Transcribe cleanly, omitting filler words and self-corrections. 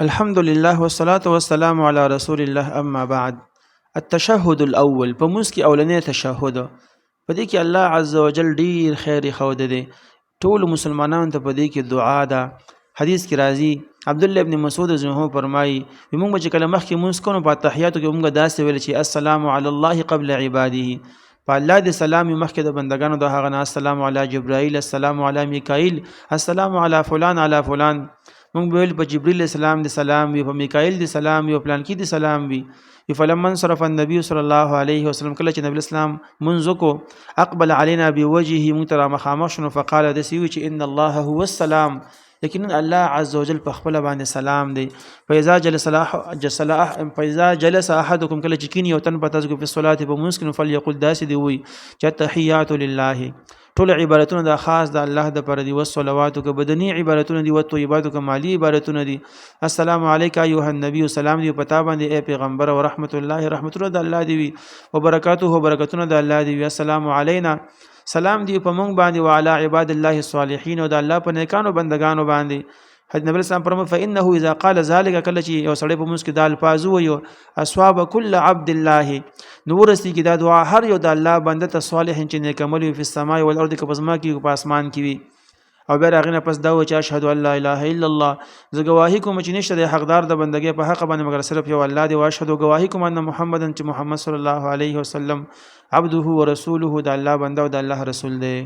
الحمد لله والصلاة والسلام على رسول الله اما بعد. التشهد الاول په موږ کې اولنې تشهد په دې کې الله عز وجل ډیر خیر خود دی ټول مسلمانانو ته په دې کې دعا ده. حدیث کې راځي عبد الله ابن مسعود رضی الله عنه فرمایي موږ چې کله مخکې موږ کوو په تحیاتو کې موږ داسې ویل چې السلام علی الله قبل عباده، په الله دې سلام مخکې د بندگانو د هغه نه، السلام علی جبرائیل، السلام علی میکائیل، السلام علی فلان علی فلان. مونږ ویل په جبرئیل السلام دی سلام وي، په میکائیل دی سلام وي، په پلان کې دی سلام وي. فلما انصرف النبي صلی الله علیه وسلم، کله چې نبی اسلام منځ کو اقبل علينا بوجهه، موږ ته مخامخ شنو، فقال دسي چې ان الله هو السلام، یقینا الله عز وجل په خپل باندې سلام دی. فاذا جلس احدكم، کله چې کینی او تن په تاسو په صلات په مسکن فليقل داسي دی وي چې تحیات لله، ټول عبادتونه د خاص د الله د پر دی، والصلوات ک بدنی عبادتونه دی، او طیبات ک مالی عبادتونه دی. السلام علیک ایها النبی، سلام دی پتا باندې اے پیغمبر، او رحمت الله، رحمت الله د الله دی وی، او برکاته، برکتونه د الله دی وی. السلام علینا، سلام دی په مونږ باندې، وعلى عباد الله الصالحین، او د الله په نیکانو بندگانو باندې. حضرت نبی اسلام فرمایي فانه اذا قال ذلك، کله چې یو سړی په موږ کې د الفاظ وایو اصحاب كل عبد الله، نور استي کې دا دعا هر یو د الله بنده ته صالح چې نیک عمل په السماء والارض، کې پزما کې په اسمان کې وي. او بیا راغنه پس دا و چې اشهد ان لا اله الا الله، زه گواهی کوم چې نشته د حقدار د بندګۍ په حق باندې مگر صرف یو الله دی، او اشهد گواهی کوم ان محمدن، چې محمد صلی الله علیه وسلم عبده ورسوله، د الله بنده او د الله رسول دی.